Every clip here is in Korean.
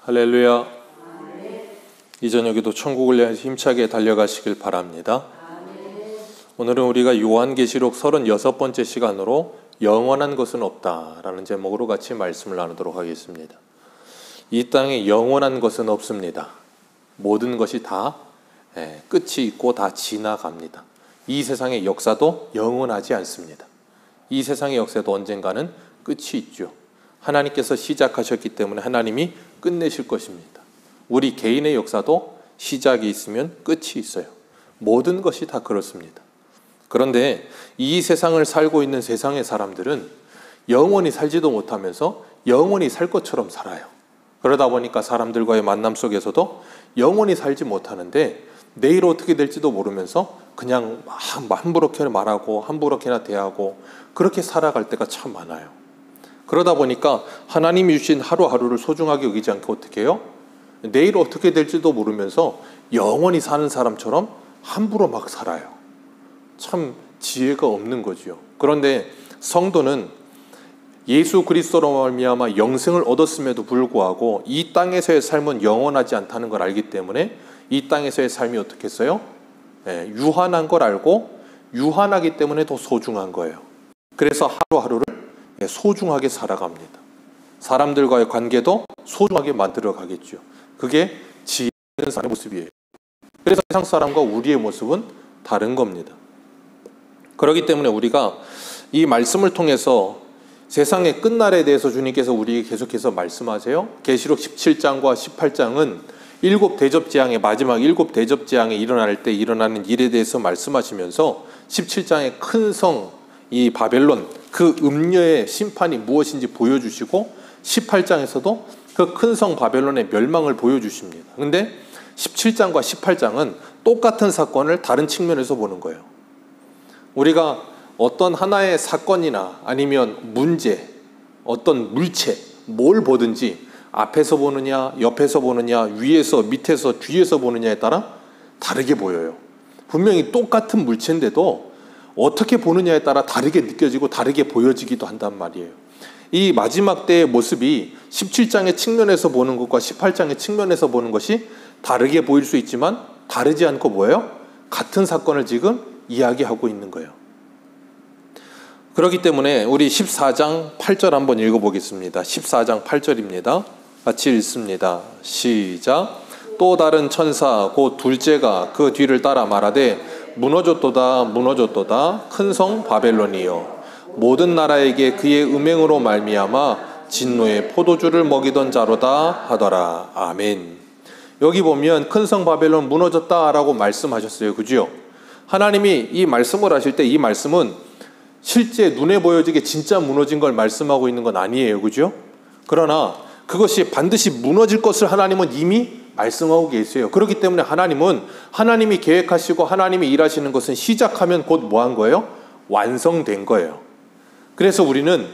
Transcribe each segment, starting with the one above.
할렐루야. 이 저녁에도 천국을 향해 힘차게 달려가시길 바랍니다. 오늘은 우리가 요한계시록 36번째 시간으로 영원한 것은 없다라는 제목으로 같이 말씀을 나누도록 하겠습니다. 이 땅에 영원한 것은 없습니다. 모든 것이 다 끝이 있고 다 지나갑니다. 이 세상의 역사도 영원하지 않습니다. 이 세상의 역사도 언젠가는 끝이 있죠. 하나님께서 시작하셨기 때문에 하나님이 끝내실 것입니다. 우리 개인의 역사도 시작이 있으면 끝이 있어요. 모든 것이 다 그렇습니다. 그런데 이 세상을 살고 있는 세상의 사람들은 영원히 살지도 못하면서 영원히 살 것처럼 살아요. 그러다 보니까 사람들과의 만남 속에서도 영원히 살지 못하는데 내일 어떻게 될지도 모르면서 그냥 함부롭게 말하고 함부롭게나 대하고 그렇게 살아갈 때가 참 많아요. 그러다 보니까 하나님이 주신 하루하루를 소중하게 여기지 않고 어떻게 해요? 내일 어떻게 될지도 모르면서 영원히 사는 사람처럼 함부로 막 살아요. 참 지혜가 없는 거지요. 그런데 성도는 예수 그리스도로 말미암아 영생을 얻었음에도 불구하고 이 땅에서의 삶은 영원하지 않다는 걸 알기 때문에 이 땅에서의 삶이 어떻게 했어요? 유한한 걸 알고 유한하기 때문에 더 소중한 거예요. 그래서 하루하루를 소중하게 살아갑니다. 사람들과의 관계도 소중하게 만들어 가겠죠. 그게 지혜 있는 사람의 모습이에요. 그래서 세상 사람과 우리의 모습은 다른 겁니다. 그렇기 때문에 우리가 이 말씀을 통해서 세상의 끝날에 대해서 주님께서 우리에게 계속해서 말씀하세요. 계시록 17장과 18장은 일곱 대접재앙의 마지막 일곱 대접재앙이 일어날 때 일어나는 일에 대해서 말씀하시면서 17장의 큰 성 이 바벨론 그 음녀의 심판이 무엇인지 보여주시고 18장에서도 그 큰 성 바벨론의 멸망을 보여주십니다. 그런데 17장과 18장은 똑같은 사건을 다른 측면에서 보는 거예요. 우리가 어떤 하나의 사건이나 아니면 문제, 어떤 물체, 뭘 보든지 앞에서 보느냐, 옆에서 보느냐, 위에서, 밑에서, 뒤에서 보느냐에 따라 다르게 보여요. 분명히 똑같은 물체인데도 어떻게 보느냐에 따라 다르게 느껴지고 다르게 보여지기도 한단 말이에요. 이 마지막 때의 모습이 17장의 측면에서 보는 것과 18장의 측면에서 보는 것이 다르게 보일 수 있지만 다르지 않고 뭐예요? 같은 사건을 지금 이야기하고 있는 거예요. 그렇기 때문에 우리 14장 8절 한번 읽어보겠습니다. 14장 8절입니다. 같이 읽습니다. 시작. 또 다른 천사 곧 둘째가 그 뒤를 따라 말하되 무너졌도다 무너졌도다 큰 성 바벨론이여 모든 나라에게 그의 음행으로 말미암아 진노의 포도주를 먹이던 자로다 하더라. 아멘. 여기 보면 큰 성 바벨론 무너졌다라고 말씀하셨어요. 그죠? 하나님이 이 말씀을 하실 때 이 말씀은 실제 눈에 보여지게 진짜 무너진 걸 말씀하고 있는 건 아니에요. 그죠? 그러나 그것이 반드시 무너질 것을 하나님은 이미 말씀하고 계세요. 그렇기 때문에 하나님은 하나님이 계획하시고 하나님이 일하시는 것은 시작하면 곧 뭐 한 거예요? 완성된 거예요. 그래서 우리는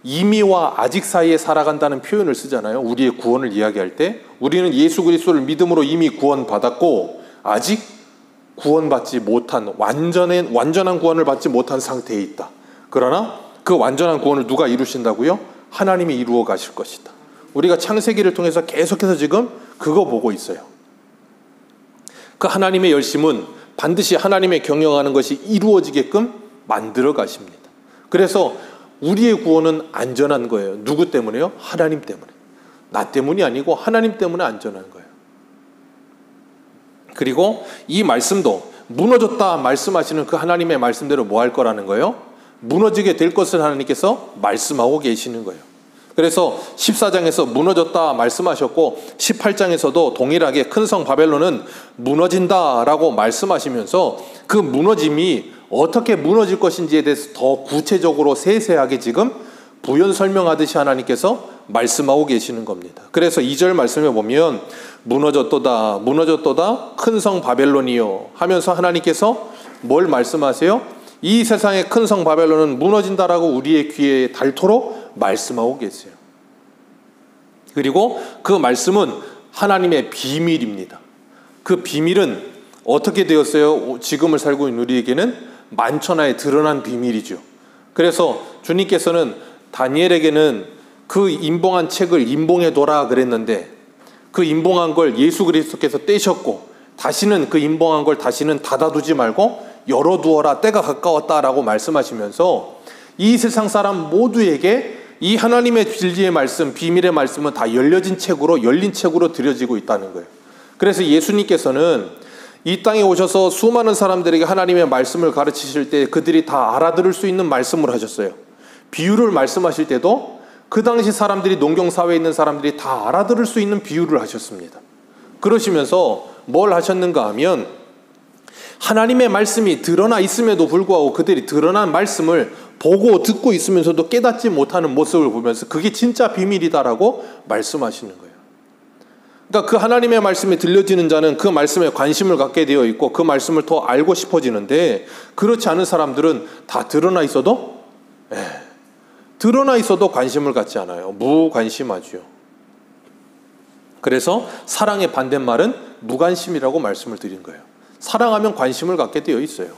이미와 아직 사이에 살아간다는 표현을 쓰잖아요. 우리의 구원을 이야기할 때 우리는 예수 그리스도를 믿음으로 이미 구원받았고 아직 구원받지 못한 완전한 구원을 받지 못한 상태에 있다. 그러나 그 완전한 구원을 누가 이루신다고요? 하나님이 이루어 가실 것이다. 우리가 창세기를 통해서 계속해서 지금 그거 보고 있어요. 그 하나님의 열심은 반드시 하나님의 경영하는 것이 이루어지게끔 만들어 가십니다. 그래서 우리의 구원은 안전한 거예요. 누구 때문에요? 하나님 때문에. 나 때문이 아니고 하나님 때문에 안전한 거예요. 그리고 이 말씀도 무너졌다 말씀하시는 그 하나님의 말씀대로 뭐 할 거라는 거예요? 무너지게 될 것을 하나님께서 말씀하고 계시는 거예요. 그래서 14장에서 무너졌다 말씀하셨고 18장에서도 동일하게 큰 성 바벨론은 무너진다라고 말씀하시면서 그 무너짐이 어떻게 무너질 것인지에 대해서 더 구체적으로 세세하게 지금 부연 설명하듯이 하나님께서 말씀하고 계시는 겁니다. 그래서 2절 말씀에 보면 무너졌도다 무너졌도다 큰 성 바벨론이요 하면서 하나님께서 뭘 말씀하세요? 이 세상의 큰 성 바벨론은 무너진다라고 우리의 귀에 닳도록 말씀하고 계세요. 그리고 그 말씀은 하나님의 비밀입니다. 그 비밀은 어떻게 되었어요? 지금을 살고 있는 우리에게는 만천하에 드러난 비밀이죠. 그래서 주님께서는 다니엘에게는 그 임봉한 책을 임봉해 둬라 그랬는데 그 임봉한 걸 예수 그리스도께서 떼셨고 다시는 그 임봉한 걸 다시는 닫아두지 말고 열어두어라, 때가 가까웠다라고 말씀하시면서 이 세상 사람 모두에게 이 하나님의 진리의 말씀, 비밀의 말씀은 다 열린 책으로 드려지고 있다는 거예요. 그래서 예수님께서는 이 땅에 오셔서 수많은 사람들에게 하나님의 말씀을 가르치실 때 그들이 다 알아들을 수 있는 말씀을 하셨어요. 비유를 말씀하실 때도 그 당시 사람들이, 농경사회에 있는 사람들이 다 알아들을 수 있는 비유를 하셨습니다. 그러시면서 뭘 하셨는가 하면 하나님의 말씀이 드러나 있음에도 불구하고 그들이 드러난 말씀을 보고 듣고 있으면서도 깨닫지 못하는 모습을 보면서 그게 진짜 비밀이다라고 말씀하시는 거예요. 그러니까 그 하나님의 말씀이 들려지는 자는 그 말씀에 관심을 갖게 되어 있고 그 말씀을 더 알고 싶어지는데, 그렇지 않은 사람들은 다 드러나 있어도 관심을 갖지 않아요. 무관심하죠. 그래서 사랑의 반대말은 무관심이라고 말씀을 드린 거예요. 사랑하면 관심을 갖게 되어 있어요.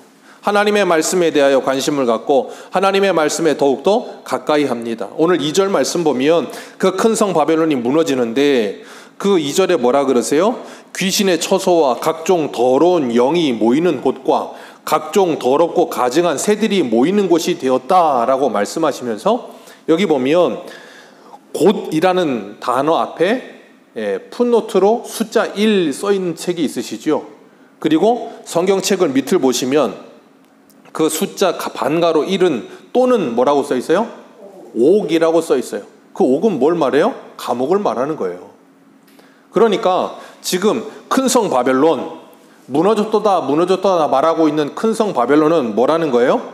하나님의 말씀에 대하여 관심을 갖고 하나님의 말씀에 더욱더 가까이 합니다. 오늘 2절 말씀 보면 그 큰 성 바벨론이 무너지는데 그 2절에 뭐라 그러세요? 귀신의 처소와 각종 더러운 영이 모이는 곳과 각종 더럽고 가증한 새들이 모이는 곳이 되었다라고 말씀하시면서, 여기 보면 곧이라는 단어 앞에 풋노트로 숫자 1 써있는 책이 있으시죠? 그리고 성경책을 밑을 보시면 그 숫자 반가로 1은 또는 뭐라고 써 있어요? 옥이라고 써 있어요. 그 옥은 뭘 말해요? 감옥을 말하는 거예요. 그러니까 지금 큰 성 바벨론 무너졌다 말하고 있는 큰 성 바벨론은 뭐라는 거예요?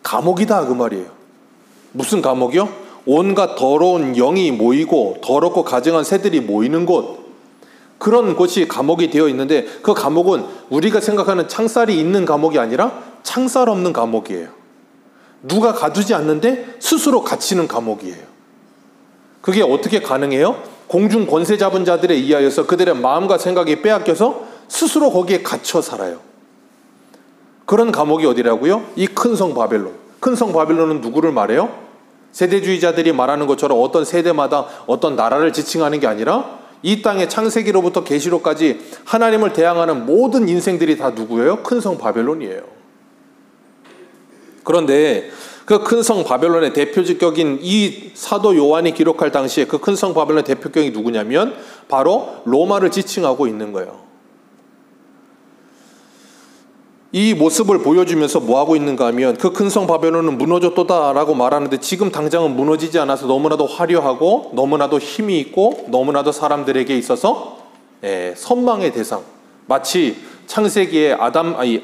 감옥이다 그 말이에요. 무슨 감옥이요? 온갖 더러운 영이 모이고 더럽고 가증한 새들이 모이는 곳, 그런 곳이 감옥이 되어 있는데 그 감옥은 우리가 생각하는 창살이 있는 감옥이 아니라 창살 없는 감옥이에요. 누가 가두지 않는데 스스로 갇히는 감옥이에요. 그게 어떻게 가능해요? 공중 권세 잡은 자들에 의하여서 그들의 마음과 생각이 빼앗겨서 스스로 거기에 갇혀 살아요. 그런 감옥이 어디라고요? 이 큰 성 바벨론. 큰 성 바벨론은 누구를 말해요? 세대주의자들이 말하는 것처럼 어떤 세대마다 어떤 나라를 지칭하는 게 아니라 이 땅의 창세기로부터 계시록까지 하나님을 대항하는 모든 인생들이 다 누구예요? 큰 성 바벨론이에요. 그런데 그 큰 성 바벨론의 대표적인 이 사도 요한이 기록할 당시에 그 큰 성 바벨론의 대표격이 누구냐면 바로 로마를 지칭하고 있는 거예요. 이 모습을 보여주면서 뭐하고 있는가 하면 그 큰 성 바벨론은 무너졌도다라고 말하는데 지금 당장은 무너지지 않아서 너무나도 화려하고 너무나도 힘이 있고 너무나도 사람들에게 있어서 선망의 대상, 마치 창세기에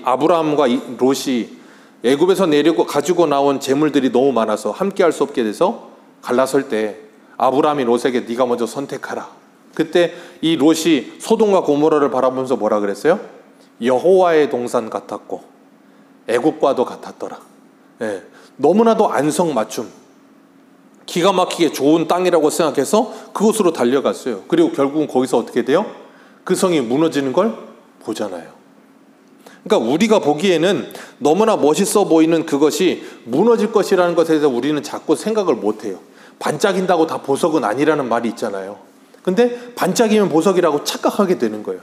아브라함과 롯이 애굽에서 내려고 가지고 나온 재물들이 너무 많아서 함께할 수 없게 돼서 갈라설 때 아브라함이 롯에게 네가 먼저 선택하라. 그때 이 롯이 소돔과 고모라를 바라보면서 뭐라 그랬어요? 여호와의 동산 같았고 애국과도 같았더라. 너무나도 안성맞춤, 기가 막히게 좋은 땅이라고 생각해서 그곳으로 달려갔어요. 그리고 결국은 거기서 어떻게 돼요? 그 성이 무너지는 걸 보잖아요. 그러니까 우리가 보기에는 너무나 멋있어 보이는 그것이 무너질 것이라는 것에 대해서 우리는 자꾸 생각을 못해요. 반짝인다고 다 보석은 아니라는 말이 있잖아요. 근데 반짝이면 보석이라고 착각하게 되는 거예요.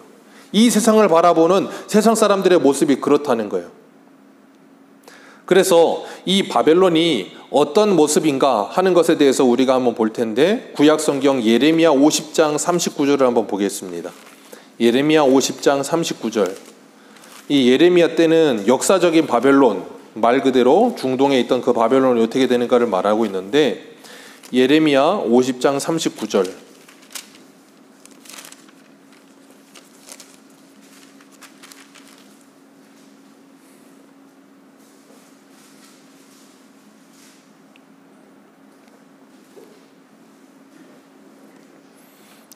이 세상을 바라보는 세상 사람들의 모습이 그렇다는 거예요. 그래서 이 바벨론이 어떤 모습인가 하는 것에 대해서 우리가 한번 볼 텐데, 구약성경 예레미야 50장 39절을 한번 보겠습니다. 예레미야 50장 39절. 이 예레미야 때는 역사적인 바벨론, 말 그대로 중동에 있던 그 바벨론이 어떻게 되는가를 말하고 있는데, 예레미야 50장 39절.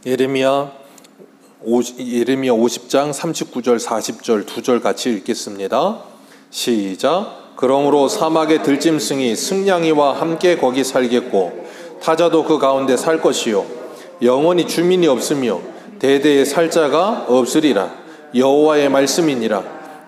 예레미야 50장 39절 40절 두 절 같이 읽겠습니다. 시작. 그러므로 사막의 들짐승이 승냥이와 함께 거기 살겠고 타자도 그 가운데 살 것이요 영원히 주민이 없으며 대대에 살 자가 없으리라. 여호와의 말씀이니라.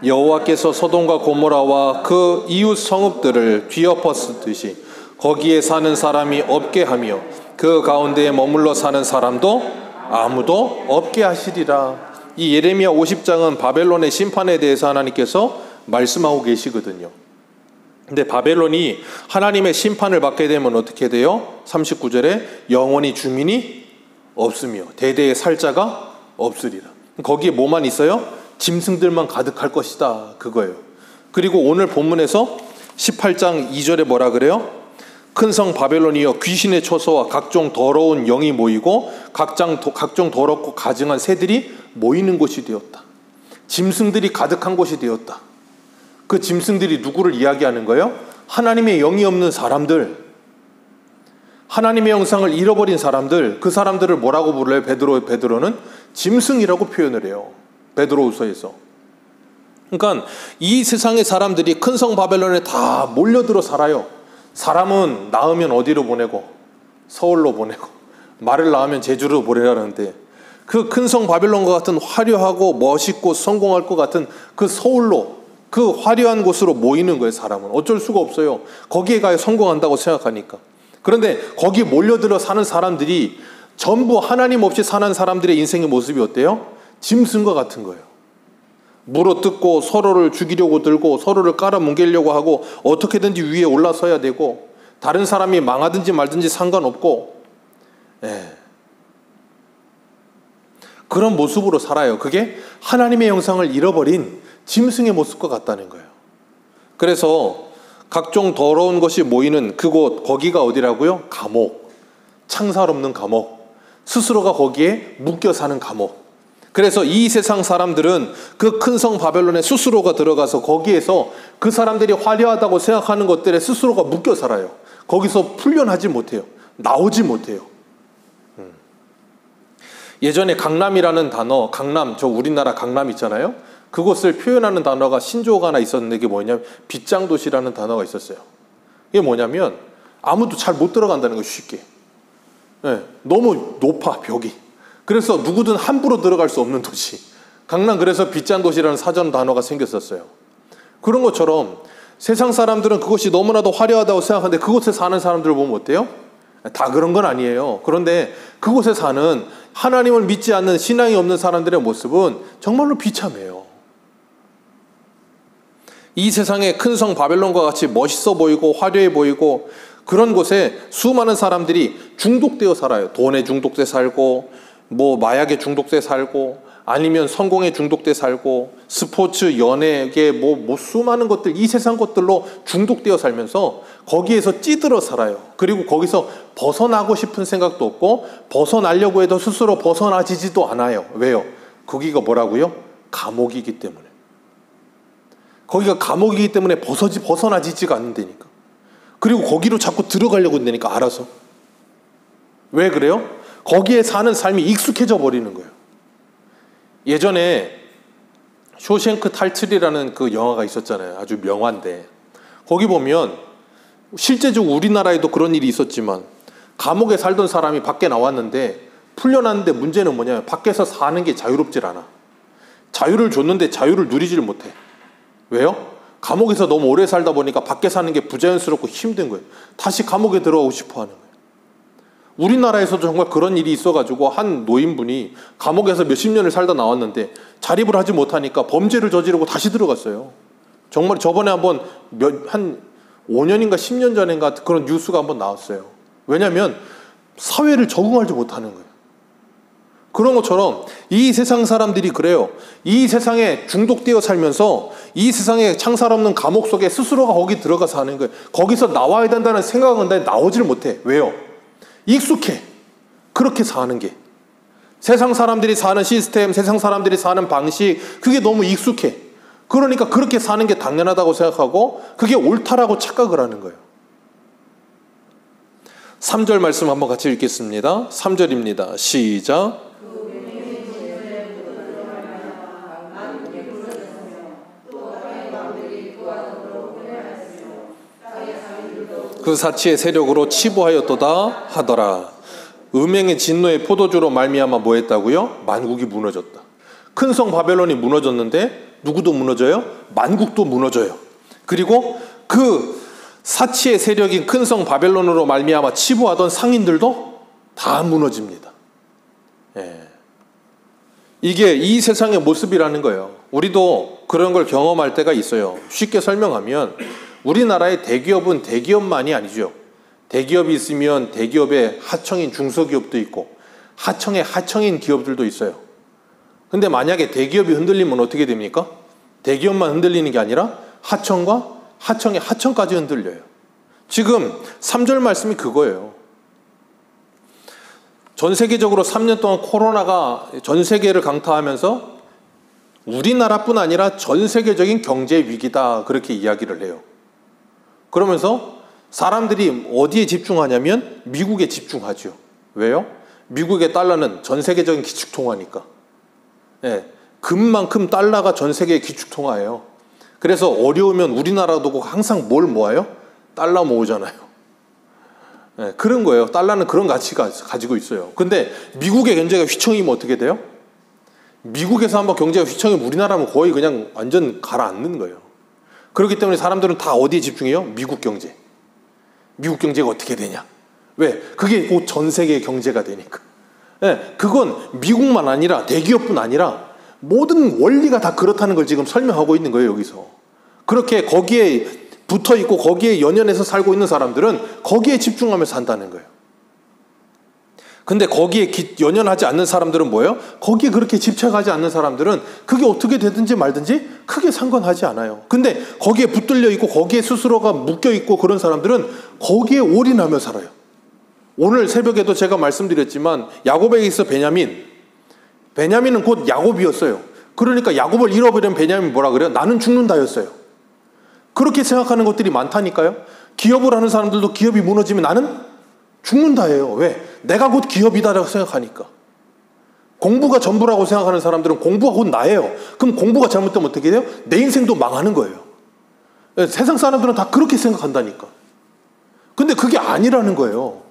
여호와께서 소돔과 고모라와 그 이웃 성읍들을 뒤엎었듯이 거기에 사는 사람이 없게 하며 그 가운데에 머물러 사는 사람도 아무도 없게 하시리라. 이 예레미야 50장은 바벨론의 심판에 대해서 하나님께서 말씀하고 계시거든요. 근데 바벨론이 하나님의 심판을 받게 되면 어떻게 돼요? 39절에 영원히 주민이 없으며 대대에 살 자가 없으리라. 거기에 뭐만 있어요? 짐승들만 가득할 것이다, 그거예요. 그리고 오늘 본문에서 18장 2절에 뭐라 그래요? 큰 성 바벨론이여 귀신의 처소와 각종 더러운 영이 모이고 각종 더럽고 가증한 새들이 모이는 곳이 되었다. 짐승들이 가득한 곳이 되었다. 그 짐승들이 누구를 이야기하는 거예요? 하나님의 영이 없는 사람들, 하나님의 영상을 잃어버린 사람들, 그 사람들을 뭐라고 불러요? 베드로는 짐승이라고 표현을 해요, 베드로후서에서. 그러니까 이 세상의 사람들이 큰 성 바벨론에 다 몰려들어 살아요. 사람은 낳으면 어디로 보내고? 서울로 보내고, 말을 낳으면 제주로 보내라는데 그 큰 성 바벨론과 같은 화려하고 멋있고 성공할 것 같은 그 서울로, 그 화려한 곳으로 모이는 거예요. 사람은 어쩔 수가 없어요. 거기에 가야 성공한다고 생각하니까. 그런데 거기 몰려들어 사는 사람들이 전부 하나님 없이 사는 사람들의 인생의 모습이 어때요? 짐승과 같은 거예요. 물어뜯고 서로를 죽이려고 들고 서로를 깔아뭉개려고 하고 어떻게든지 위에 올라서야 되고 다른 사람이 망하든지 말든지 상관없고, 그런 모습으로 살아요. 그게 하나님의 영상을 잃어버린 짐승의 모습과 같다는 거예요. 그래서 각종 더러운 것이 모이는 그곳, 거기가 어디라고요? 감옥, 창살 없는 감옥, 스스로가 거기에 묶여 사는 감옥. 그래서 이 세상 사람들은 그 큰 성 바벨론에 스스로가 들어가서 거기에서 그 사람들이 화려하다고 생각하는 것들에 스스로가 묶여 살아요. 거기서 풀려나지 못해요. 나오지 못해요. 예전에 강남이라는 단어, 강남, 저 우리나라 강남 있잖아요. 그곳을 표현하는 단어가 신조어가 하나 있었는데 그게 뭐냐면 빗장도시라는 단어가 있었어요. 이게 뭐냐면 아무도 잘 못 들어간다는 거예요. 쉽게. 너무 높아, 벽이. 그래서 누구든 함부로 들어갈 수 없는 도시. 강남, 그래서 빗장도시라는 사전 단어가 생겼었어요. 그런 것처럼 세상 사람들은 그것이 너무나도 화려하다고 생각하는데 그곳에 사는 사람들을 보면 어때요? 다 그런 건 아니에요. 그런데 그곳에 사는 하나님을 믿지 않는 신앙이 없는 사람들의 모습은 정말로 비참해요. 이 세상의 큰 성 바벨론과 같이 멋있어 보이고 화려해 보이고 그런 곳에 수많은 사람들이 중독되어 살아요. 돈에 중독돼 살고 마약에 중독돼 살고 아니면 성공에 중독돼 살고 스포츠, 연예계 수많은 것들, 이 세상 것들로 중독되어 살면서 거기에서 찌들어 살아요. 그리고 거기서 벗어나고 싶은 생각도 없고 벗어나려고 해도 스스로 벗어나지지도 않아요. 왜요? 거기가 뭐라고요? 감옥이기 때문에. 거기가 감옥이기 때문에 벗어나지지가 않는다니까. 그리고 거기로 자꾸 들어가려고 한다니까, 알아서. 왜 그래요? 거기에 사는 삶이 익숙해져 버리는 거예요. 예전에 쇼생크 탈출이라는 그 영화가 있었잖아요. 아주 명화인데 거기 보면 실제적으로 우리나라에도 그런 일이 있었지만 감옥에 살던 사람이 밖에 나왔는데 풀려났는데 문제는 뭐냐면 밖에서 사는 게 자유롭질 않아. 자유를 줬는데 자유를 누리질 못해. 왜요? 감옥에서 너무 오래 살다 보니까 밖에 사는 게 부자연스럽고 힘든 거예요. 다시 감옥에 들어가고 싶어 하는 거예요. 우리나라에서도 정말 그런 일이 있어가지고 한 노인분이 감옥에서 몇십 년을 살다 나왔는데 자립을 하지 못하니까 범죄를 저지르고 다시 들어갔어요. 정말 저번에 한 5년인가 10년 전인가 그런 뉴스가 한번 나왔어요. 왜냐하면 사회를 적응하지 못하는 거예요. 그런 것처럼 이 세상 사람들이 그래요. 이 세상에 중독되어 살면서 이 세상에 창살 없는 감옥 속에 스스로가 거기 들어가서 하는 거예요. 거기서 나와야 된다는 생각은 하는데 나오질 못해. 왜요? 익숙해. 그렇게 사는 게. 세상 사람들이 사는 시스템, 세상 사람들이 사는 방식, 그게 너무 익숙해. 그러니까 그렇게 사는 게 당연하다고 생각하고 그게 옳다라고 착각을 하는 거예요. 3절 말씀 한번 같이 읽겠습니다. 3절입니다. 시작. 그 사치의 세력으로 치부하였도다 하더라. 음행의 진노의 포도주로 말미암아 뭐 했다고요? 만국이 무너졌다. 큰 성 바벨론이 무너졌는데 누구도 무너져요? 만국도 무너져요. 그리고 그 사치의 세력인 큰 성 바벨론으로 말미암아 치부하던 상인들도 다 무너집니다. 이게 이 세상의 모습이라는 거예요. 우리도 그런 걸 경험할 때가 있어요. 쉽게 설명하면 우리나라의 대기업은 대기업만이 아니죠. 대기업이 있으면 대기업의 하청인 중소기업도 있고 하청의 하청인 기업들도 있어요. 근데 만약에 대기업이 흔들리면 어떻게 됩니까? 대기업만 흔들리는 게 아니라 하청과 하청의 하청까지 흔들려요. 지금 3절 말씀이 그거예요. 전 세계적으로 3년 동안 코로나가 전 세계를 강타하면서 우리나라뿐 아니라 전 세계적인 경제 위기다, 그렇게 이야기를 해요. 그러면서 사람들이 어디에 집중하냐면 미국에 집중하죠. 왜요? 미국의 달러는 전 세계적인 기축통화니까. 금만큼 달러가 전 세계의 기축통화예요. 그래서 어려우면 우리나라도 항상 뭘 모아요? 달러 모으잖아요. 그런 거예요. 달러는 그런 가치가 가지고 있어요. 근데 미국의 경제가 휘청이면 어떻게 돼요? 미국에서 한번 경제가 휘청이면 우리나라는 거의 그냥 완전 가라앉는 거예요. 그렇기 때문에 사람들은 다 어디에 집중해요? 미국 경제. 미국 경제가 어떻게 되냐? 왜? 그게 곧 전 세계의 경제가 되니까. 그건 미국만 아니라 대기업뿐 아니라 모든 원리가 다 그렇다는 걸 지금 설명하고 있는 거예요, 여기서. 그렇게 거기에 붙어 있고 거기에 연연해서 살고 있는 사람들은 거기에 집중하며 산다는 거예요. 근데 거기에 연연하지 않는 사람들은 뭐예요? 거기에 그렇게 집착하지 않는 사람들은 그게 어떻게 되든지 말든지 크게 상관하지 않아요. 근데 거기에 붙들려 있고 거기에 스스로가 묶여 있고 그런 사람들은 거기에 올인하며 살아요. 오늘 새벽에도 제가 말씀드렸지만 야곱에게 있어 베냐민은 곧 야곱이었어요. 그러니까 야곱을 잃어버린 베냐민이 뭐라 그래요? 나는 죽는다였어요. 그렇게 생각하는 것들이 많다니까요. 기업을 하는 사람들도 기업이 무너지면 나는 죽는다예요. 왜? 내가 곧 기업이다라고 생각하니까. 공부가 전부라고 생각하는 사람들은 공부가 곧 나예요. 그럼 공부가 잘못되면 어떻게 돼요? 내 인생도 망하는 거예요. 세상 사람들은 다 그렇게 생각한다니까. 근데 그게 아니라는 거예요.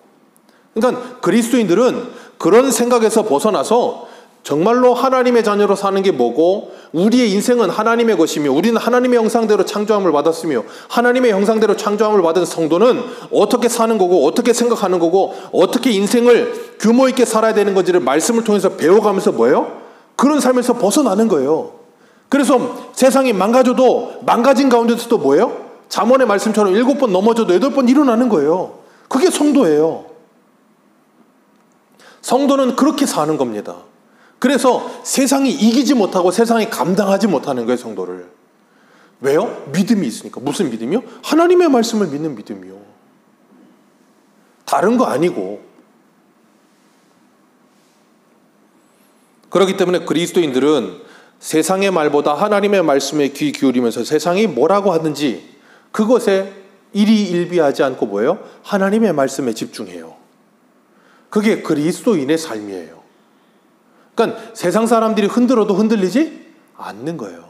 그러니까 그리스도인들은 그런 생각에서 벗어나서 정말로 하나님의 자녀로 사는 게 뭐고, 우리의 인생은 하나님의 것이며 우리는 하나님의 형상대로 창조함을 받았으며 하나님의 형상대로 창조함을 받은 성도는 어떻게 사는 거고 어떻게 생각하는 거고 어떻게 인생을 규모 있게 살아야 되는 건지를 말씀을 통해서 배워가면서 뭐예요? 그런 삶에서 벗어나는 거예요. 그래서 세상이 망가져도 망가진 가운데서도 뭐예요? 잠언의 말씀처럼 7번 넘어져도 8번 일어나는 거예요. 그게 성도예요. 성도는 그렇게 사는 겁니다. 그래서 세상이 이기지 못하고 세상이 감당하지 못하는 거예요, 성도를. 왜요? 믿음이 있으니까. 무슨 믿음이요? 하나님의 말씀을 믿는 믿음이요. 다른 거 아니고. 그렇기 때문에 그리스도인들은 세상의 말보다 하나님의 말씀에 귀 기울이면서 세상이 뭐라고 하든지 그것에 일희일비하지 않고 뭐예요? 하나님의 말씀에 집중해요. 그게 그리스도인의 삶이에요. 그러니까 세상 사람들이 흔들어도 흔들리지 않는 거예요.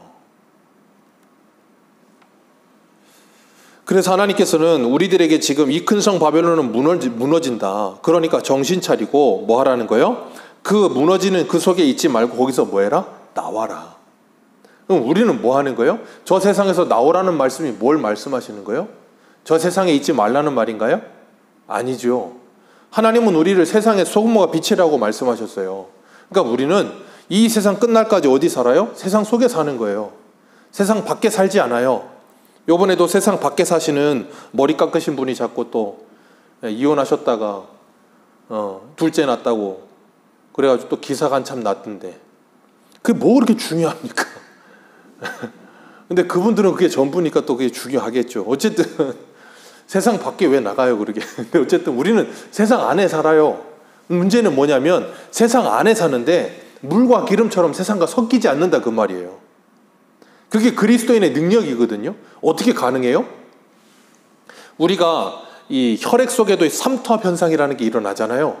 그래서 하나님께서는 우리들에게 지금 이 큰 성 바벨론은 무너진다. 그러니까 정신 차리고 뭐 하라는 거예요? 그 무너지는 그 속에 있지 말고 거기서 뭐 해라? 나와라. 그럼 우리는 뭐 하는 거예요? 저 세상에서 나오라는 말씀이 뭘 말씀하시는 거예요? 저 세상에 있지 말라는 말인가요? 아니죠. 하나님은 우리를 세상의 소금과 빛이라고 말씀하셨어요. 그러니까 우리는 이 세상 끝날까지 어디 살아요? 세상 속에 사는 거예요. 세상 밖에 살지 않아요. 요번에도 세상 밖에 사시는 머리 깎으신 분이 자꾸 또 이혼하셨다가 둘째 낳았다고 그래가지고 또 기사가 한참 났던데 그게 뭐 그렇게 중요합니까? 근데 그분들은 그게 전부니까 또 그게 중요하겠죠. 어쨌든 세상 밖에 왜 나가요, 그러게. 근데 어쨌든 우리는 세상 안에 살아요. 문제는 뭐냐면 세상 안에 사는데 물과 기름처럼 세상과 섞이지 않는다, 그 말이에요. 그게 그리스도인의 능력이거든요. 어떻게 가능해요? 우리가 이 혈액 속에도 삼투압 현상이라는 게 일어나잖아요.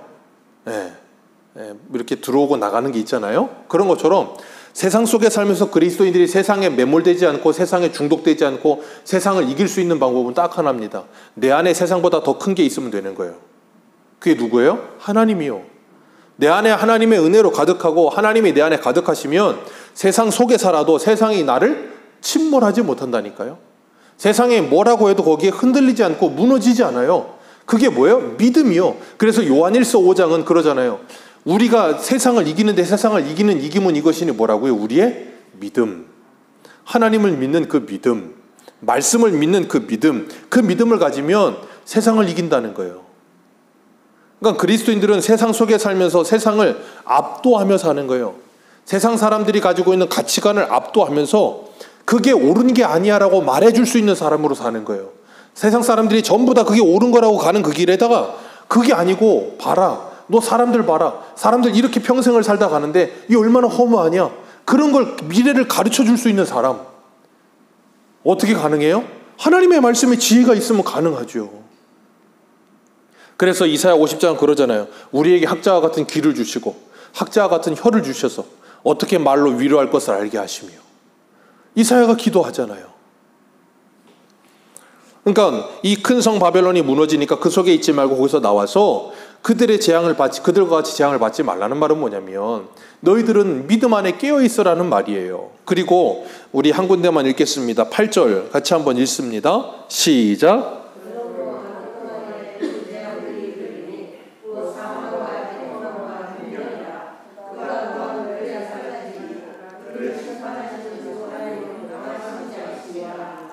이렇게 들어오고 나가는 게 있잖아요. 그런 것처럼 세상 속에 살면서 그리스도인들이 세상에 매몰되지 않고 세상에 중독되지 않고 세상을 이길 수 있는 방법은 딱 하나입니다. 내 안에 세상보다 더 큰 게 있으면 되는 거예요. 그게 누구예요? 하나님이요. 내 안에 하나님의 은혜로 가득하고 하나님이 내 안에 가득하시면 세상 속에 살아도 세상이 나를 침몰하지 못한다니까요. 세상에 뭐라고 해도 거기에 흔들리지 않고 무너지지 않아요. 그게 뭐예요? 믿음이요. 그래서 요한일서 5장은 그러잖아요. 우리가 세상을 이기는데 세상을 이기는 이김은 이것이니 뭐라고요? 우리의 믿음. 하나님을 믿는 그 믿음, 말씀을 믿는 그 믿음을 가지면 세상을 이긴다는 거예요. 그러니까 그리스도인들은 세상 속에 살면서 세상을 압도하며 사는 거예요. 세상 사람들이 가지고 있는 가치관을 압도하면서 그게 옳은 게 아니야라고 말해줄 수 있는 사람으로 사는 거예요. 세상 사람들이 전부 다 그게 옳은 거라고 가는 그 길에다가 그게 아니고 봐라, 너 사람들 봐라, 사람들 이렇게 평생을 살다 가는데 이게 얼마나 허무하냐, 그런 걸 미래를 가르쳐 줄 수 있는 사람 어떻게 가능해요? 하나님의 말씀에 지혜가 있으면 가능하죠. 그래서 이사야 50장은 그러잖아요. 우리에게 학자와 같은 귀를 주시고 학자와 같은 혀를 주셔서 어떻게 말로 위로할 것을 알게 하시며, 이사야가 기도하잖아요. 그러니까 이 큰 성 바벨론이 무너지니까 그 속에 있지 말고 거기서 나와서 그들과 같이 재앙을 받지 말라는 말은 뭐냐면 너희들은 믿음 안에 깨어 있어라는 말이에요. 그리고 우리 한 군데만 읽겠습니다. 8절 같이 한번 읽습니다. 시작.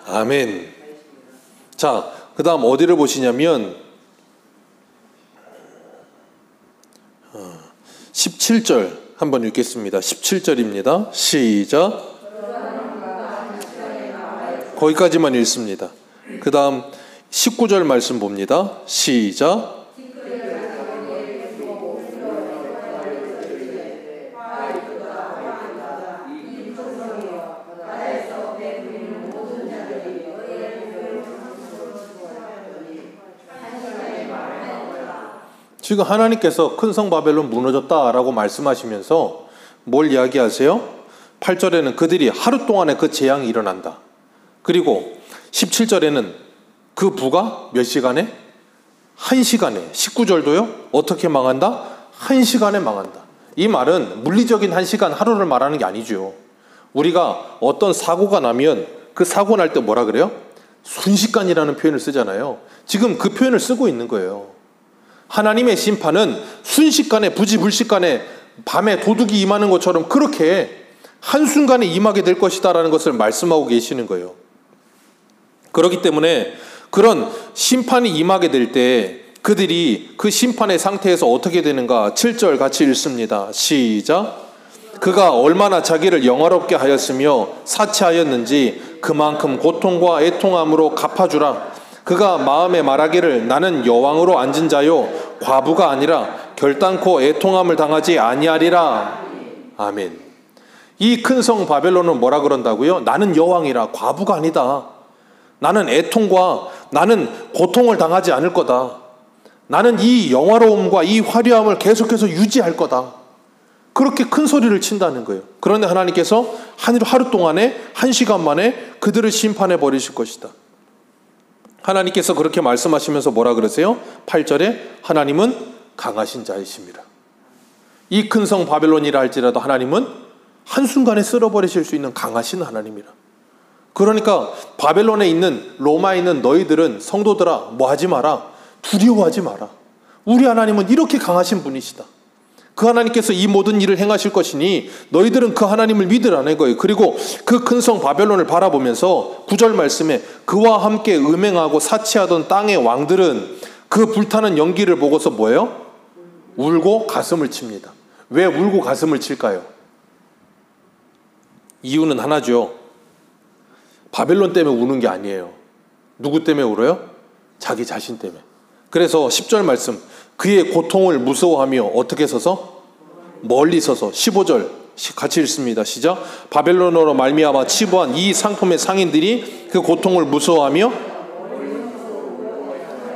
아멘. 자, 그 다음 어디를 보시냐면 17절 한번 읽겠습니다. 17절입니다. 시작. 거기까지만 읽습니다. 그 다음 19절 말씀 봅니다. 시작. 지금 하나님께서 큰 성 바벨론 무너졌다라고 말씀하시면서 뭘 이야기하세요? 8절에는 그들이 하루 동안에 그 재앙이 일어난다. 그리고 17절에는 그 부가 몇 시간에? 1시간에. 19절도요. 어떻게 망한다? 1시간에 망한다. 이 말은 물리적인 1시간 하루를 말하는 게 아니죠. 우리가 어떤 사고가 나면 그 사고 날 때 뭐라 그래요? 순식간이라는 표현을 쓰잖아요. 지금 그 표현을 쓰고 있는 거예요. 하나님의 심판은 순식간에 부지불식간에 밤에 도둑이 임하는 것처럼 그렇게 한순간에 임하게 될 것이다라는 것을 말씀하고 계시는 거예요. 그렇기 때문에 그런 심판이 임하게 될 때 그들이 그 심판의 상태에서 어떻게 되는가 7절 같이 읽습니다. 시작. 그가 얼마나 자기를 영화롭게 하였으며 사치하였는지 그만큼 고통과 애통함으로 갚아주라. 그가 마음에 말하기를 나는 여왕으로 앉은 자요 과부가 아니라 결단코 애통함을 당하지 아니하리라. 아멘. 이 큰 성 바벨론은 뭐라 그런다고요? 나는 여왕이라 과부가 아니다. 나는 애통과 나는 고통을 당하지 않을 거다. 나는 이 영화로움과 이 화려함을 계속해서 유지할 거다. 그렇게 큰 소리를 친다는 거예요. 그런데 하나님께서 하루 동안에 1시간 만에 그들을 심판해 버리실 것이다. 하나님께서 그렇게 말씀하시면서 뭐라 그러세요? 8절에 하나님은 강하신 자이십니다. 이 큰 성 바벨론이라 할지라도 하나님은 한순간에 쓸어버리실 수 있는 강하신 하나님이라. 그러니까 바벨론에 있는 로마에 있는 너희들은 성도들아 뭐 하지 마라. 두려워하지 마라. 우리 하나님은 이렇게 강하신 분이시다. 그 하나님께서 이 모든 일을 행하실 것이니 너희들은 그 하나님을 믿으라는 거예요. 그리고 그 큰 성 바벨론을 바라보면서 9절 말씀에 그와 함께 음행하고 사치하던 땅의 왕들은 그 불타는 연기를 보고서 뭐예요? 울고 가슴을 칩니다. 왜 울고 가슴을 칠까요? 이유는 하나죠. 바벨론 때문에 우는 게 아니에요. 누구 때문에 울어요? 자기 자신 때문에. 그래서 10절 말씀 그의 고통을 무서워하며 어떻게 서서? 멀리 서서. 15절 같이 읽습니다. 시작. 바벨론으로 말미암아 치부한 이 상품의 상인들이 그 고통을 무서워하며.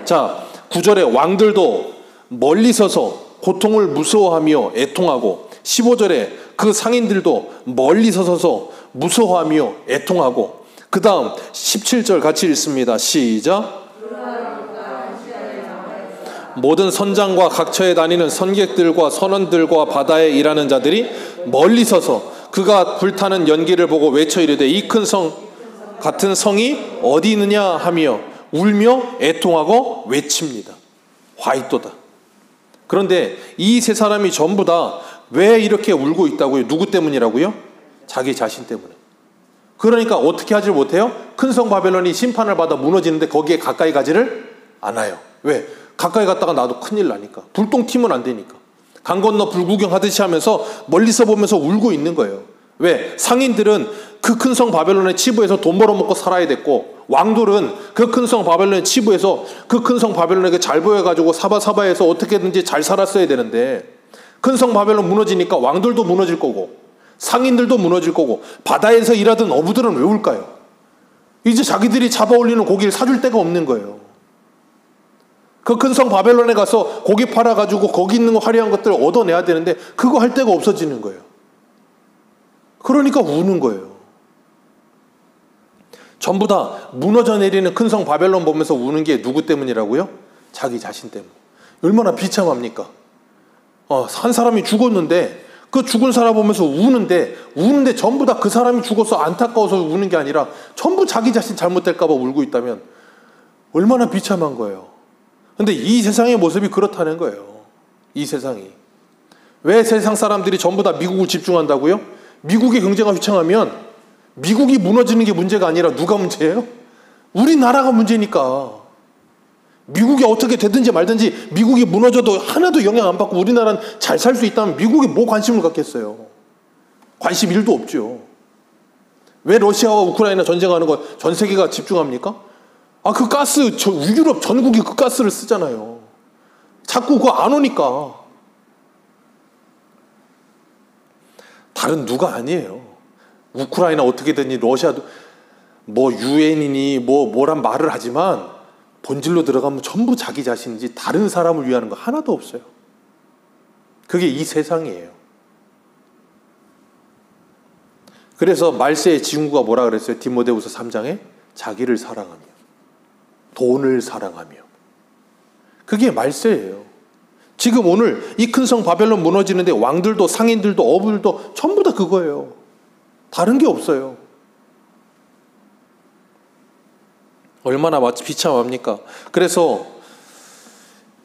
자, 9절에 왕들도 멀리 서서 고통을 무서워하며 애통하고 15절에 그 상인들도 멀리 서서 무서워하며 애통하고 그 다음 17절 같이 읽습니다. 시작. 모든 선장과 각처에 다니는 선객들과 선원들과 바다에 일하는 자들이 멀리 서서 그가 불타는 연기를 보고 외쳐 이르되 이 큰 성 같은 성이 어디 있느냐 하며 울며 애통하고 외칩니다. 화이또다. 그런데 이 세 사람이 전부 다 왜 이렇게 울고 있다고요? 누구 때문이라고요? 자기 자신 때문에. 그러니까 어떻게 하질 못해요? 큰 성 바벨론이 심판을 받아 무너지는데 거기에 가까이 가지를 않아요. 왜? 가까이 갔다가 나도 큰일 나니까. 불똥 튀면 안 되니까. 강 건너 불구경 하듯이 하면서 멀리서 보면서 울고 있는 거예요. 왜? 상인들은 그 큰 성 바벨론의 치부에서 돈 벌어먹고 살아야 됐고, 왕들은 그 큰 성 바벨론의 치부에서 그 큰 성 바벨론에게 잘 보여가지고 사바사바해서 어떻게든지 잘 살았어야 되는데, 큰 성 바벨론 무너지니까 왕들도 무너질 거고 상인들도 무너질 거고 바다에서 일하던 어부들은 왜 울까요? 이제 자기들이 잡아 올리는 고기를 사줄 데가 없는 거예요. 그 큰 성 바벨론에 가서 고기 팔아가지고 거기 있는 화려한 것들을 얻어내야 되는데 그거 할 데가 없어지는 거예요. 그러니까 우는 거예요. 전부 다 무너져 내리는 큰 성 바벨론 보면서 우는 게 누구 때문이라고요? 자기 자신 때문. 얼마나 비참합니까? 한 사람이 죽었는데 그 죽은 사람 보면서 우는데 전부 다 그 사람이 죽어서 안타까워서 우는 게 아니라 전부 자기 자신 잘못될까 봐 울고 있다면 얼마나 비참한 거예요. 근데 이 세상의 모습이 그렇다는 거예요. 이 세상이. 왜 세상 사람들이 전부 다 미국을 집중한다고요? 미국의 경제가 휘청하면 미국이 무너지는 게 문제가 아니라 누가 문제예요? 우리나라가 문제니까. 미국이 어떻게 되든지 말든지 미국이 무너져도 하나도 영향 안 받고 우리나라는 잘 살 수 있다면 미국이 뭐 관심을 갖겠어요? 관심 1도 없죠. 왜 러시아와 우크라이나 전쟁하는 거 전 세계가 집중합니까? 그 가스, 유럽 전국이 그 가스를 쓰잖아요. 자꾸 그거 안 오니까. 다른 누가 아니에요. 우크라이나 어떻게 되니 러시아도 뭐 유엔이니 뭐란 말을 하지만 본질로 들어가면 전부 자기 자신이지 다른 사람을 위하는 거 하나도 없어요. 그게 이 세상이에요. 그래서 말세의 징후가 뭐라 그랬어요? 디모데후서 3장에 자기를 사랑하며 돈을 사랑하며. 그게 말세예요. 지금 오늘 이 큰 성 바벨론 무너지는데 왕들도 상인들도 어부들도 전부 다 그거예요. 다른 게 없어요. 얼마나 비참합니까? 그래서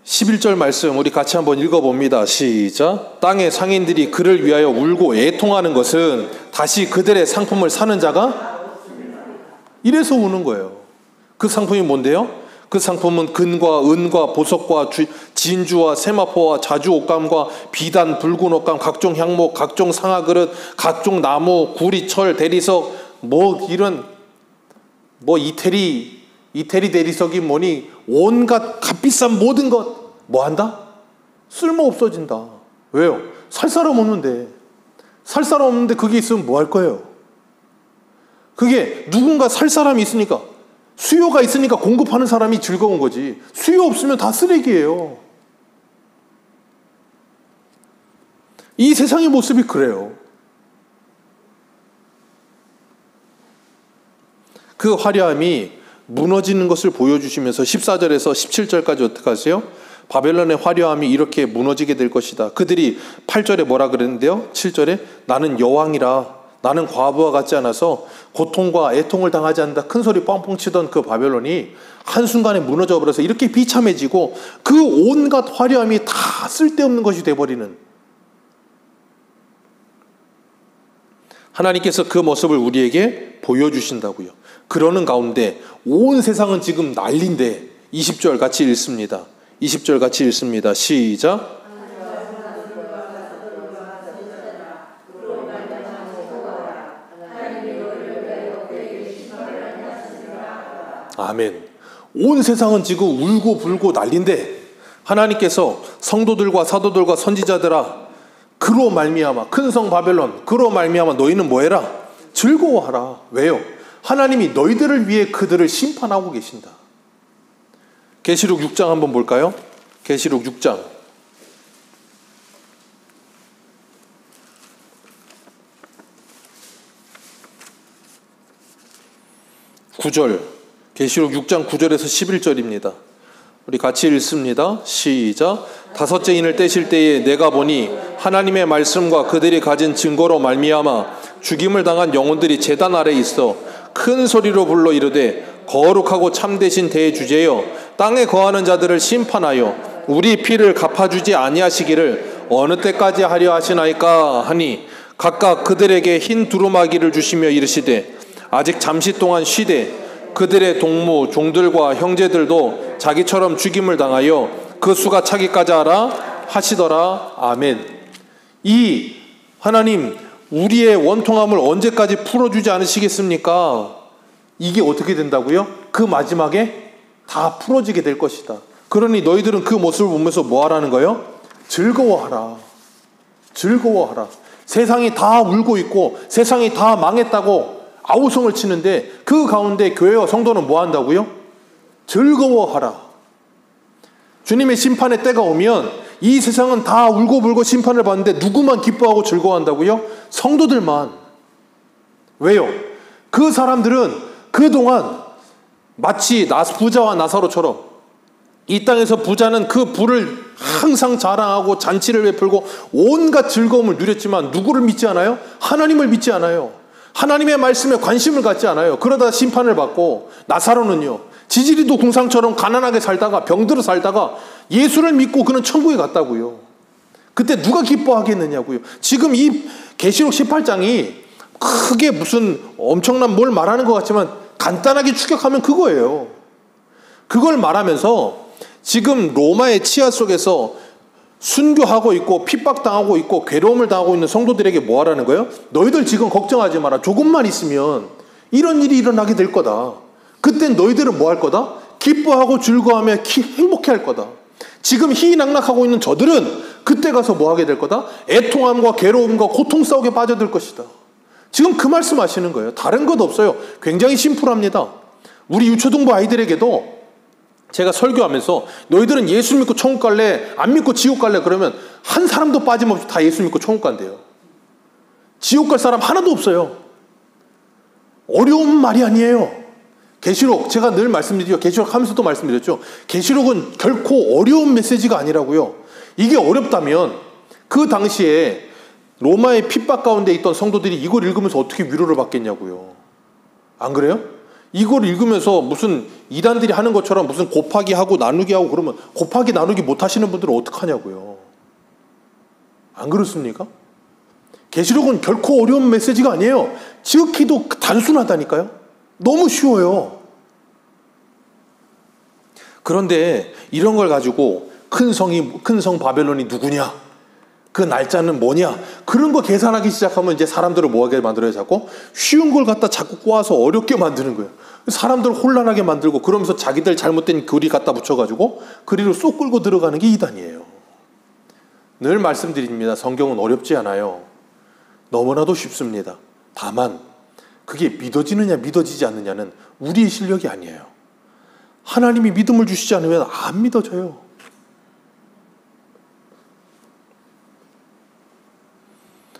11절 말씀 우리 같이 한번 읽어봅니다. 시작. 땅의 상인들이 그를 위하여 울고 애통하는 것은 다시 그들의 상품을 사는 자가 이래서 우는 거예요. 그 상품이 뭔데요? 그 상품은 금과 은과 보석과 진주와 세마포와 자주 옷감과 비단, 붉은 옷감, 각종 향목, 각종 상아그릇, 각종 나무, 구리, 철, 대리석, 이런 이태리 대리석이 뭐니 온갖 값비싼 모든 것 뭐 한다? 쓸모 없어진다. 왜요? 살 사람 없는데. 살 사람 없는데 그게 있으면 뭐 할 거예요? 그게 누군가 살 사람이 있으니까 수요가 있으니까 공급하는 사람이 즐거운 거지. 수요 없으면 다 쓰레기예요. 이 세상의 모습이 그래요. 그 화려함이 무너지는 것을 보여주시면서 14절에서 17절까지 어떻게 하세요? 바벨론의 화려함이 이렇게 무너지게 될 것이다. 그들이 8절에 뭐라 그랬는데요? 7절에 나는 여왕이라 나는 과부와 같지 않아서 고통과 애통을 당하지 않는다. 큰 소리 뻥뻥 치던 그 바벨론이 한순간에 무너져 버려서 이렇게 비참해지고 그 온갖 화려함이 다 쓸데없는 것이 돼버리는, 하나님께서 그 모습을 우리에게 보여주신다고요. 그러는 가운데 온 세상은 지금 난리인데 20절 같이 읽습니다. 20절 같이 읽습니다. 시작. 아멘. 온 세상은 지금 울고 불고 난리인데 하나님께서 성도들과 사도들과 선지자들아 그로 말미암아 큰 성 바벨론 그로 말미암아 너희는 뭐해라? 즐거워하라. 왜요? 하나님이 너희들을 위해 그들을 심판하고 계신다. 계시록 6장 한번 볼까요? 계시록 6장 9절, 계시록 6장 9절에서 11절입니다. 우리 같이 읽습니다. 시작. 다섯째 인을 떼실 때에 내가 보니 하나님의 말씀과 그들이 가진 증거로 말미암아 죽임을 당한 영혼들이 제단 아래에 있어 큰 소리로 불러 이르되 거룩하고 참되신 대주제여 땅에 거하는 자들을 심판하여 우리 피를 갚아주지 아니하시기를 어느 때까지 하려 하시나이까 하니 각각 그들에게 흰 두루마기를 주시며 이르시되 아직 잠시 동안 쉬되 그들의 동무 종들과 형제들도 자기처럼 죽임을 당하여 그 수가 차기까지 하라 하시더라. 아멘. 이 하나님 우리의 원통함을 언제까지 풀어주지 않으시겠습니까? 이게 어떻게 된다고요? 그 마지막에 다 풀어지게 될 것이다. 그러니 너희들은 그 모습을 보면서 뭐 하라는 거예요? 즐거워하라. 즐거워하라. 세상이 다 울고 있고 세상이 다 망했다고 아우성을 치는데 그 가운데 교회와 성도는 뭐 한다고요? 즐거워하라. 주님의 심판의 때가 오면 이 세상은 다 울고불고 심판을 받는데 누구만 기뻐하고 즐거워한다고요? 성도들만. 왜요? 그 사람들은 그동안 마치 부자와 나사로처럼 이 땅에서 부자는 그 부를 항상 자랑하고 잔치를 베풀고 온갖 즐거움을 누렸지만 누구를 믿지 않아요? 하나님을 믿지 않아요. 하나님의 말씀에 관심을 갖지 않아요. 그러다 심판을 받고 나사로는요. 지지리도 궁상처럼 가난하게 살다가 병들어 살다가 예수를 믿고 그는 천국에 갔다고요. 그때 누가 기뻐하겠느냐고요. 지금 이 계시록 18장이 크게 무슨 엄청난 뭘 말하는 것 같지만 간단하게 추격하면 그거예요. 그걸 말하면서 지금 로마의 치하 속에서 순교하고 있고 핍박당하고 있고 괴로움을 당하고 있는 성도들에게 뭐 하라는 거예요? 너희들 지금 걱정하지 마라. 조금만 있으면 이런 일이 일어나게 될 거다. 그땐 너희들은 뭐 할 거다? 기뻐하고 즐거워하며 행복해 할 거다. 지금 희희낙낙하고 있는 저들은 그때 가서 뭐 하게 될 거다? 애통함과 괴로움과 고통 싸움에 빠져들 것이다. 지금 그 말씀 하시는 거예요. 다른 것 없어요. 굉장히 심플합니다. 우리 유초등부 아이들에게도 제가 설교하면서 너희들은 예수 믿고 천국 갈래? 안 믿고 지옥 갈래? 그러면 한 사람도 빠짐없이 다 예수 믿고 천국 간대요. 지옥 갈 사람 하나도 없어요. 어려운 말이 아니에요. 계시록 제가 늘 말씀드리죠. 계시록 하면서도 말씀드렸죠. 계시록은 결코 어려운 메시지가 아니라고요. 이게 어렵다면 그 당시에 로마의 핍박 가운데 있던 성도들이 이걸 읽으면서 어떻게 위로를 받겠냐고요. 안 그래요? 이걸 읽으면서 무슨 이단들이 하는 것처럼 무슨 곱하기 하고 나누기 하고 그러면 곱하기 나누기 못 하시는 분들은 어떡하냐고요. 안 그렇습니까? 계시록은 결코 어려운 메시지가 아니에요. 지극히도 단순하다니까요. 너무 쉬워요. 그런데 이런 걸 가지고 큰 성 바벨론이 누구냐? 그 날짜는 뭐냐? 그런 거 계산하기 시작하면 이제 사람들을 뭐하게 만들어요? 자꾸 쉬운 걸 갖다 자꾸 꼬아서 어렵게 만드는 거예요. 사람들을 혼란하게 만들고 그러면서 자기들 잘못된 교리 갖다 붙여가지고 그리로 쏙 끌고 들어가는 게 이단이에요. 늘 말씀드립니다. 성경은 어렵지 않아요. 너무나도 쉽습니다. 다만 그게 믿어지느냐 믿어지지 않느냐는 우리의 실력이 아니에요. 하나님이 믿음을 주시지 않으면 안 믿어져요.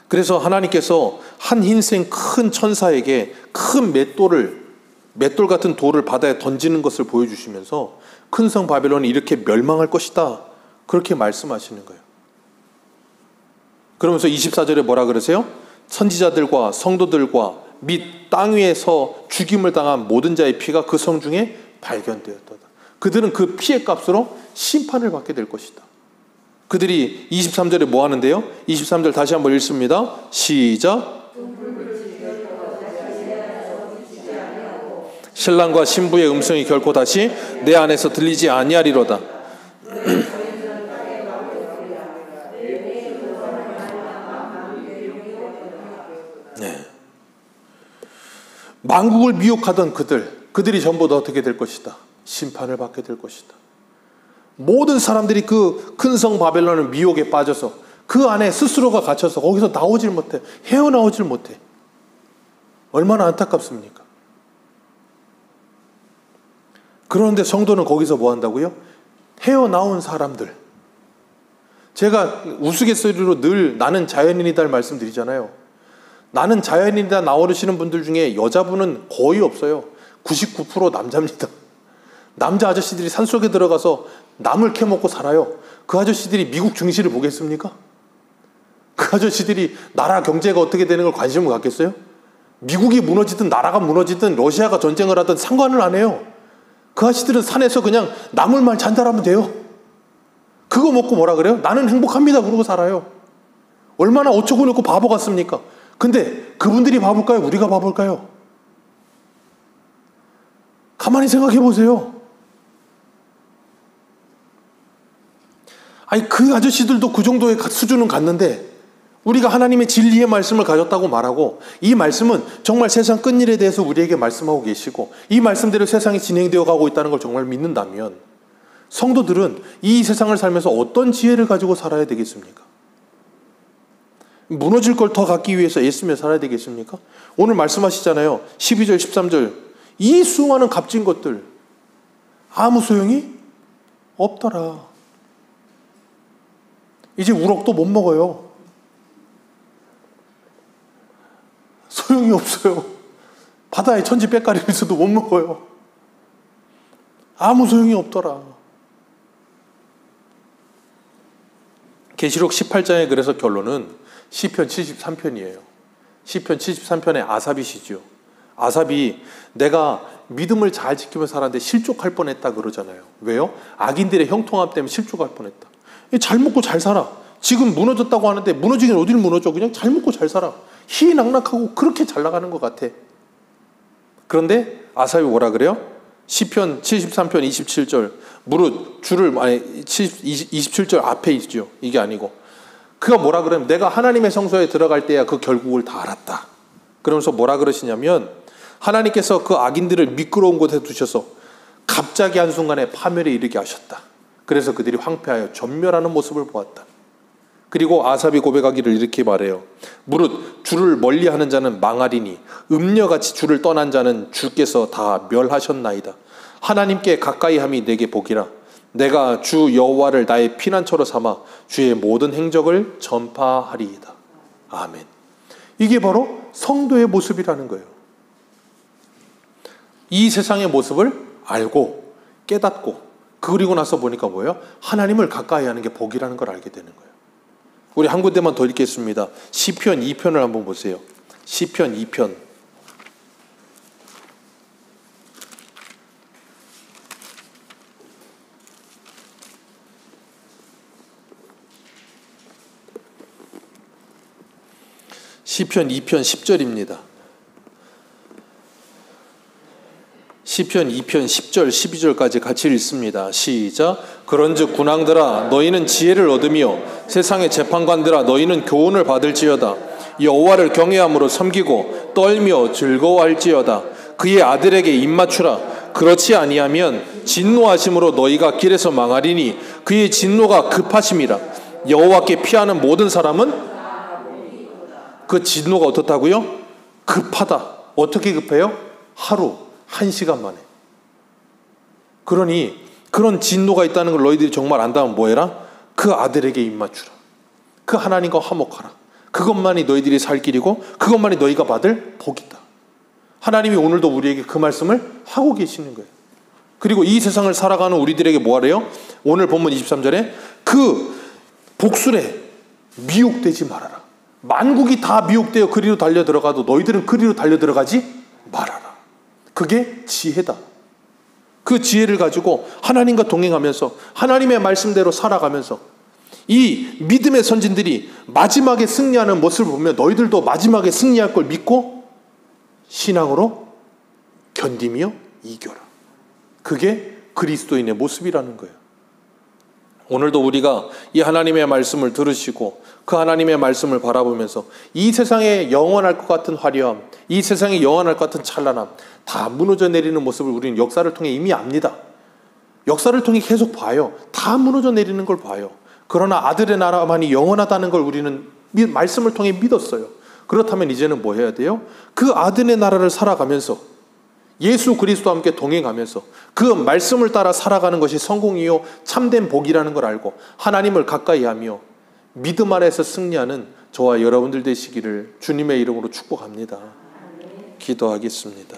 그래서 하나님께서 한 흰색 큰 천사에게 큰 맷돌 같은 돌을 바다에 던지는 것을 보여주시면서 큰 성 바벨론이 이렇게 멸망할 것이다. 그렇게 말씀하시는 거예요. 그러면서 24절에 뭐라 그러세요? 선지자들과 성도들과 및 땅 위에서 죽임을 당한 모든 자의 피가 그 성 중에 발견되었다. 그들은 그 피의 값으로 심판을 받게 될 것이다. 그들이 23절에 뭐 하는데요? 23절 다시 한번 읽습니다. 시작. 신랑과 신부의 음성이 결코 다시 내 안에서 들리지 아니하리로다. 네. 만국을 미혹하던 그들이 전부 다 어떻게 될 것이다? 심판을 받게 될 것이다. 모든 사람들이 그 큰 성 바벨론의 미혹에 빠져서 그 안에 스스로가 갇혀서 거기서 나오질 못해. 헤어나오질 못해. 얼마나 안타깝습니까? 그런데 성도는 거기서 뭐 한다고요? 헤어나온 사람들. 제가 우스갯소리로 늘 나는 자연인이다 말씀드리잖아요. 나는 자연인이다 나오시는 분들 중에 여자분은 거의 없어요. 99% 남자입니다. 남자 아저씨들이 산속에 들어가서 나물 캐먹고 살아요. 그 아저씨들이 미국 증시를 보겠습니까? 그 아저씨들이 나라 경제가 어떻게 되는 걸 관심을 갖겠어요? 미국이 무너지든 나라가 무너지든 러시아가 전쟁을 하든 상관을 안 해요. 그 아저씨들은 산에서 그냥 나물만 잔달하면 돼요. 그거 먹고 뭐라 그래요? 나는 행복합니다 그러고 살아요. 얼마나 어처구니 없고 바보 같습니까? 근데 그분들이 바볼까요? 우리가 바볼까요? 가만히 생각해 보세요. 아니 그 아저씨들도 그 정도의 수준은 갔는데 우리가 하나님의 진리의 말씀을 가졌다고 말하고, 이 말씀은 정말 세상 끝일에 대해서 우리에게 말씀하고 계시고 이 말씀대로 세상이 진행되어 가고 있다는 걸 정말 믿는다면 성도들은 이 세상을 살면서 어떤 지혜를 가지고 살아야 되겠습니까? 무너질 걸 더 갖기 위해서 애쓰며 살아야 되겠습니까? 오늘 말씀하시잖아요. 12절 13절 이 수많은 값진 것들 아무 소용이 없더라. 이제 우럭도 못 먹어요. 소용이 없어요. 바다에 천지 빽가리 있어도 못 먹어요. 아무 소용이 없더라. 계시록 18장의 그래서 결론은 시편 73편이에요. 시편 73편의 아삽이시죠. 아삽이 내가 믿음을 잘 지키며 살았는데 실족할 뻔했다 그러잖아요. 왜요? 악인들의 형통함 때문에 실족할 뻔했다. 잘 먹고 잘 살아. 지금 무너졌다고 하는데 무너지긴 어딜 무너져. 그냥 잘 먹고 잘 살아. 희낙낙하고 그렇게 잘 나가는 것 같아. 그런데 아삽이 뭐라 그래요? 시편 73편 27절 무릇 주를 27절 앞에 있죠. 이게 아니고 그가 뭐라 그러면 내가 하나님의 성소에 들어갈 때야 그 결국을 다 알았다. 그러면서 뭐라 그러시냐면 하나님께서 그 악인들을 미끄러운 곳에 두셔서 갑자기 한순간에 파멸에 이르게 하셨다. 그래서 그들이 황폐하여 전멸하는 모습을 보았다. 그리고 아삽이 고백하기를 이렇게 말해요. 무릇 주를 멀리하는 자는 망하리니 음녀같이 주를 떠난 자는 주께서 다 멸하셨나이다. 하나님께 가까이함이 내게 복이라. 내가 주 여호와를 나의 피난처로 삼아 주의 모든 행적을 전파하리이다. 아멘. 이게 바로 성도의 모습이라는 거예요. 이 세상의 모습을 알고 깨닫고 그리고 나서 보니까 뭐예요? 하나님을 가까이 하는 게 복이라는 걸 알게 되는 거예요. 우리 한 군데만 더 읽겠습니다. 시편 2편을 한번 보세요. 시편 2편. 시편 2편 10절입니다. 시편 2편 10절 12절까지 같이 읽습니다. 시작. 그런즉 군왕들아 너희는 지혜를 얻으며 세상의 재판관들아 너희는 교훈을 받을지어다. 여호와를 경외함으로 섬기고 떨며 즐거워할지어다. 그의 아들에게 입맞추라. 그렇지 아니하면 진노하심으로 너희가 길에서 망하리니 그의 진노가 급하심이라. 여호와께 피하는 모든 사람은 그 진노가 어떻다고요? 급하다. 어떻게 급해요? 하루 1시간 만에. 그러니 그런 진노가 있다는 걸 너희들이 정말 안다면 뭐해라? 그 아들에게 입맞추라. 그 하나님과 화목하라. 그것만이 너희들이 살 길이고 그것만이 너희가 받을 복이다. 하나님이 오늘도 우리에게 그 말씀을 하고 계시는 거예요. 그리고 이 세상을 살아가는 우리들에게 뭐하래요? 오늘 본문 23절에 그 복술에 미혹되지 말아라. 만국이 다 미혹되어 그리로 달려 들어가도 너희들은 그리로 달려 들어가지 말아라. 그게 지혜다. 그 지혜를 가지고 하나님과 동행하면서 하나님의 말씀대로 살아가면서 이 믿음의 선진들이 마지막에 승리하는 모습을 보면 너희들도 마지막에 승리할 걸 믿고 신앙으로 견디며 이겨라. 그게 그리스도인의 모습이라는 거예요. 오늘도 우리가 이 하나님의 말씀을 들으시고 그 하나님의 말씀을 바라보면서 이 세상에 영원할 것 같은 화려함, 이 세상에 영원할 것 같은 찬란함 다 무너져 내리는 모습을 우리는 역사를 통해 이미 압니다. 역사를 통해 계속 봐요. 다 무너져 내리는 걸 봐요. 그러나 아들의 나라만이 영원하다는 걸 우리는 말씀을 통해 믿었어요. 그렇다면 이제는 뭐 해야 돼요? 그 아들의 나라를 살아가면서 예수 그리스도와 함께 동행하면서 그 말씀을 따라 살아가는 것이 성공이요 참된 복이라는 걸 알고 하나님을 가까이 하며 믿음 안에서 승리하는 저와 여러분들 되시기를 주님의 이름으로 축복합니다. 기도하겠습니다.